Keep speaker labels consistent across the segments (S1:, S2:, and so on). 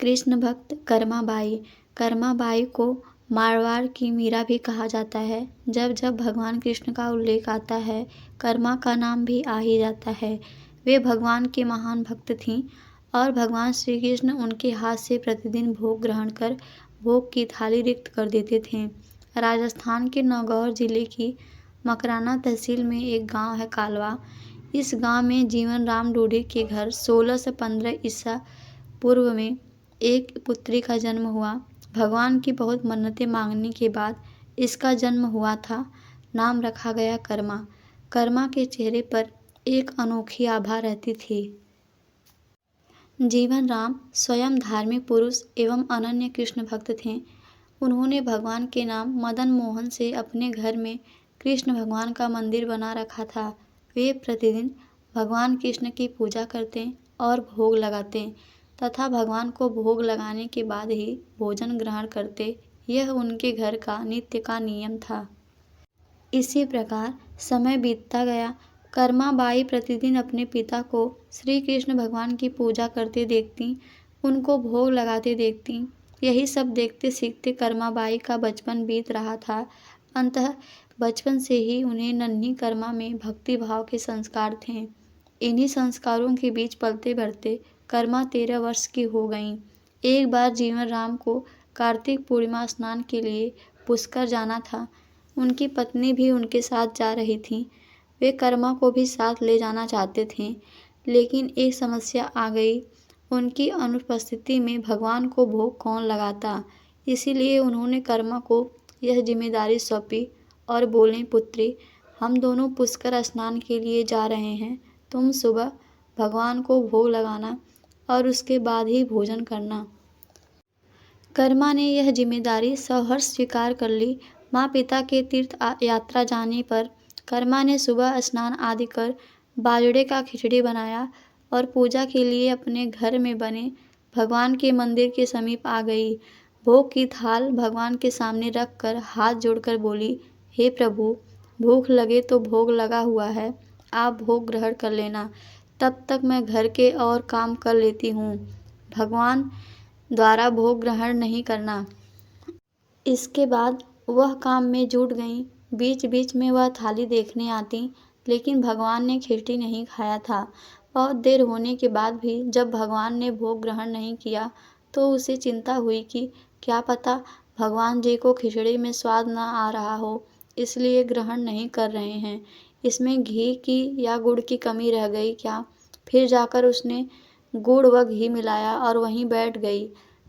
S1: कृष्ण भक्त कर्माबाई। कर्माबाई को मारवाड़ की मीरा भी कहा जाता है। जब जब भगवान कृष्ण का उल्लेख आता है, कर्मा का नाम भी आ ही जाता है। वे भगवान के महान भक्त थीं और भगवान श्री कृष्ण उनके हाथ से प्रतिदिन भोग ग्रहण कर भोग की थाली रिक्त कर देते थे। राजस्थान के नागौर जिले की मकराना तहसील में एक गांव है कालवा। इस गांव में जीवन राम डूडी के घर 16 से 15 ईसा पूर्व में एक पुत्री का जन्म हुआ। भगवान की बहुत मन्नतें मांगने के बाद इसका जन्म हुआ था। नाम रखा गया कर्मा। कर्मा के चेहरे पर एक अनोखी आभा रहती थी। जीवन राम स्वयं धार्मिक पुरुष एवं अनन्य कृष्ण भक्त थे। उन्होंने भगवान के नाम मदन मोहन से अपने घर में कृष्ण भगवान का मंदिर बना रखा था। वे प्रतिदिन भगवान कृष्ण की पूजा करते और भोग लगाते तथा भगवान को भोग लगाने के बाद ही भोजन ग्रहण करते। यह उनके घर का नित्य का नियम था। इसी प्रकार समय बीतता गया। कर्माबाई प्रतिदिन अपने पिता को श्री कृष्ण भगवान की पूजा करते देखती, उनको भोग लगाते देखती। यही सब देखते सीखते कर्माबाई का बचपन बीत रहा था। अंततः बचपन से ही उन्हें नन्ही कर्मा में भक्ति भाव के संस्कार थे। इन्हीं संस्कारों के बीच पलते बढ़ते कर्मा 13 वर्ष की हो गईं। एक बार जीवन राम को कार्तिक पूर्णिमा स्नान के लिए पुष्कर जाना था। उनकी पत्नी भी उनके साथ जा रही थी। वे कर्मा को भी साथ ले जाना चाहते थे, लेकिन एक समस्या आ गई। उनकी अनुपस्थिति में भगवान को भोग कौन लगाता। इसीलिए उन्होंने कर्मा को यह जिम्मेदारी सौंपी और बोले, पुत्री, हम दोनों पुष्कर स्नान के लिए जा रहे हैं। तुम सुबह भगवान को भोग लगाना और उसके बाद ही भोजन करना। कर्मा ने यह जिम्मेदारी सहर्ष स्वीकार कर ली। माँ पिता के तीर्थ यात्रा जाने पर कर्मा ने सुबह स्नान आदि कर बाजरे का खिचड़ी बनाया और पूजा के लिए अपने घर में बने भगवान के मंदिर के समीप आ गई। भोग की थाल भगवान के सामने रख कर हाथ जोड़कर बोली, हे प्रभु, भूख लगे तो भोग लगा हुआ है, आप भोग ग्रहण कर लेना, तब तक मैं घर के और काम कर लेती हूँ। भगवान द्वारा भोग ग्रहण नहीं करना। इसके बाद वह काम में जुट गईं। बीच बीच में वह थाली देखने आती, लेकिन भगवान ने खिचड़ी नहीं खाया था। बहुत देर होने के बाद भी जब भगवान ने भोग ग्रहण नहीं किया तो उसे चिंता हुई कि क्या पता भगवान जी को खिचड़ी में स्वाद न आ रहा हो, इसलिए ग्रहण नहीं कर रहे हैं। इसमें घी की या गुड़ की कमी रह गई क्या। फिर जाकर उसने गुड़ व घी मिलाया और वहीं बैठ गई,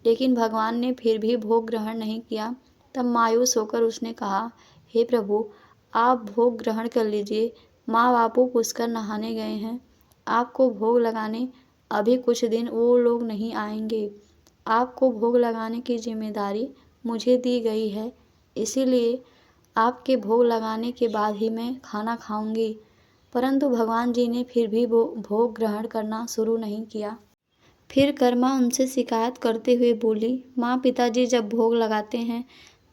S1: लेकिन भगवान ने फिर भी भोग ग्रहण नहीं किया। तब मायूस होकर उसने कहा, हे प्रभु, आप भोग ग्रहण कर लीजिए, माँ बापू पुष्कर नहाने गए हैं, आपको भोग लगाने अभी कुछ दिन वो लोग नहीं आएंगे। आपको भोग लगाने की जिम्मेदारी मुझे दी गई है, इसीलिए आपके भोग लगाने के बाद ही मैं खाना खाऊंगी। परंतु भगवान जी ने फिर भी भोग ग्रहण करना शुरू नहीं किया। फिर कर्मा उनसे शिकायत करते हुए बोली, माँ पिताजी जब भोग लगाते हैं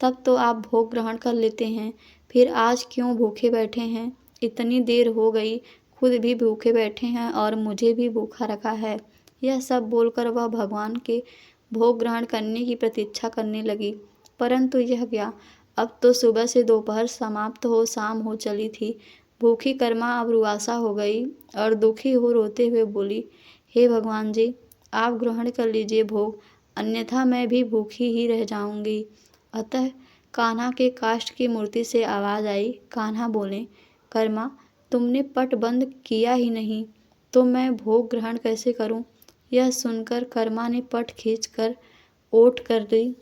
S1: तब तो आप भोग ग्रहण कर लेते हैं, फिर आज क्यों भूखे बैठे हैं। इतनी देर हो गई, खुद भी भूखे बैठे हैं और मुझे भी भूखा रखा है। यह सब बोलकर वह भगवान के भोग ग्रहण करने की प्रतीक्षा करने लगी। परंतु यह क्या, अब तो सुबह से दोपहर समाप्त हो शाम हो चली थी। भूखी कर्मा अब रुआसा हो गई और दुखी हो रोते हुए बोली, हे भगवान जी, आप ग्रहण कर लीजिए भोग, अन्यथा मैं भी भूखी ही रह जाऊंगी। अतः कान्हा के काष्ठ की मूर्ति से आवाज़ आई। कान्हा बोले, कर्मा, तुमने पट बंद किया ही नहीं, तो मैं भोग ग्रहण कैसे करूं। यह सुनकर कर्मा ने पट खींचकर ओट कर दी।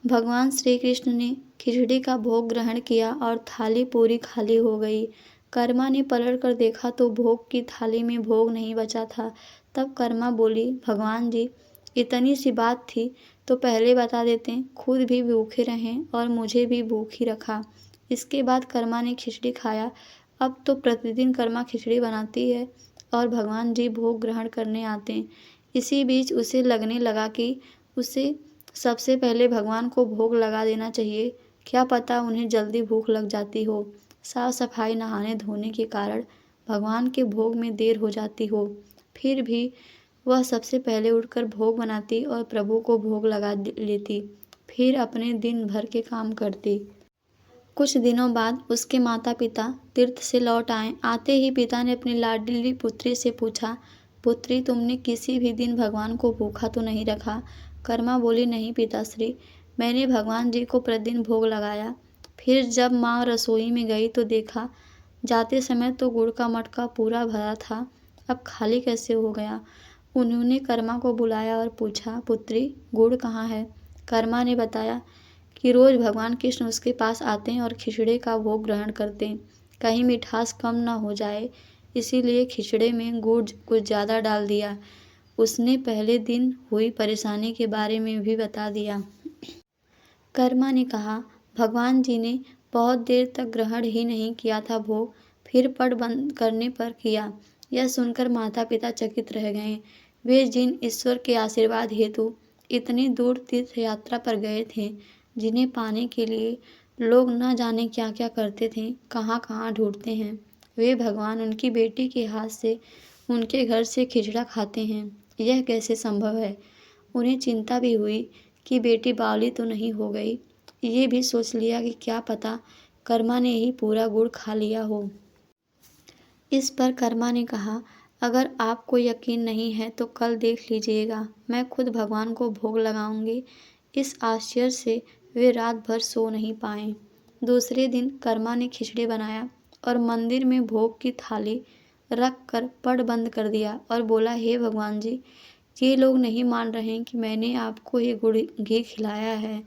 S1: भगवान श्री कृष्ण ने खिचड़ी का भोग ग्रहण किया और थाली पूरी खाली हो गई। कर्मा ने पलट कर देखा तो भोग की थाली में भोग नहीं बचा था। तब कर्मा बोली, भगवान जी, इतनी सी बात थी तो पहले बता देते, खुद भी भूखे रहें और मुझे भी भूखी रखा। इसके बाद कर्मा ने खिचड़ी खाया। अब तो प्रतिदिन कर्मा खिचड़ी बनाती है और भगवान जी भोग ग्रहण करने आते हैं। इसी बीच उसे लगने लगा कि उसे सबसे पहले भगवान को भोग लगा देना चाहिए, क्या पता उन्हें जल्दी भूख लग जाती हो, साफ सफाई नहाने धोने के कारण भगवान के भोग में देर हो जाती हो। फिर भी वह सबसे पहले उठकर भोग बनाती और प्रभु को भोग लगा लेती, फिर अपने दिन भर के काम करती। कुछ दिनों बाद उसके माता पिता तीर्थ से लौट आए। आते ही पिता ने अपनी लाडली पुत्री से पूछा, पुत्री, तुमने किसी भी दिन भगवान को भूखा तो नहीं रखा? कर्मा बोली, नहीं पिताश्री, मैंने भगवान जी को प्रतिदिन भोग लगाया। फिर जब माँ रसोई में गई तो देखा, जाते समय तो गुड़ का मटका पूरा भरा था, अब खाली कैसे हो गया? उन्होंने कर्मा को बुलाया और पूछा, पुत्री, गुड़ कहाँ है? कर्मा ने बताया कि रोज भगवान कृष्ण उसके पास आते हैं और खिचड़े का भोग ग्रहण करते हैं। कहीं मिठास कम ना हो जाए, इसीलिए खिचड़े में गुड़ कुछ ज़्यादा डाल दिया। उसने पहले दिन हुई परेशानी के बारे में भी बता दिया। कर्मा ने कहा, भगवान जी ने बहुत देर तक ग्रहण ही नहीं किया था भोग, फिर पट बंद करने पर किया। यह सुनकर माता पिता चकित रह गए। वे जिन ईश्वर के आशीर्वाद हेतु इतनी दूर तीर्थ यात्रा पर गए थे, जिन्हें पाने के लिए लोग न जाने क्या क्या करते थे, कहाँ कहाँ ढूंढते हैं, वे भगवान उनकी बेटी के हाथ से उनके घर से खिचड़ा खाते हैं। यह कैसे संभव है? उन्हें चिंता भी हुई कि बेटी बावली तो नहीं हो गई। ये भी सोच लिया कि क्या पता कर्मा ने ही पूरा गुड़ खा लिया हो। इस पर कर्मा ने कहा, अगर आपको यकीन नहीं है तो कल देख लीजिएगा, मैं खुद भगवान को भोग लगाऊंगी। इस आश्चर्य से वे रात भर सो नहीं पाए। दूसरे दिन कर्मा ने खिचड़ी बनाया और मंदिर में भोग की थाली रख कर पट बंद कर दिया और बोला, हे भगवान जी, ये लोग नहीं मान रहे कि मैंने आपको ये गुड़ घी खिलाया है।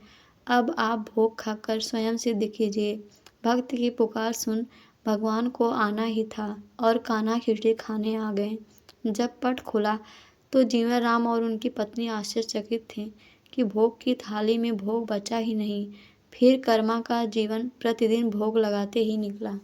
S1: अब आप भोग खाकर स्वयं सिद्ध कीजिए। भक्त की पुकार सुन भगवान को आना ही था और कान्हा खिचड़ी खाने आ गए। जब पट खुला तो जीवन राम और उनकी पत्नी आश्चर्यचकित थे कि भोग की थाली में भोग बचा ही नहीं। फिर कर्मा का जीवन प्रतिदिन भोग लगाते ही निकला।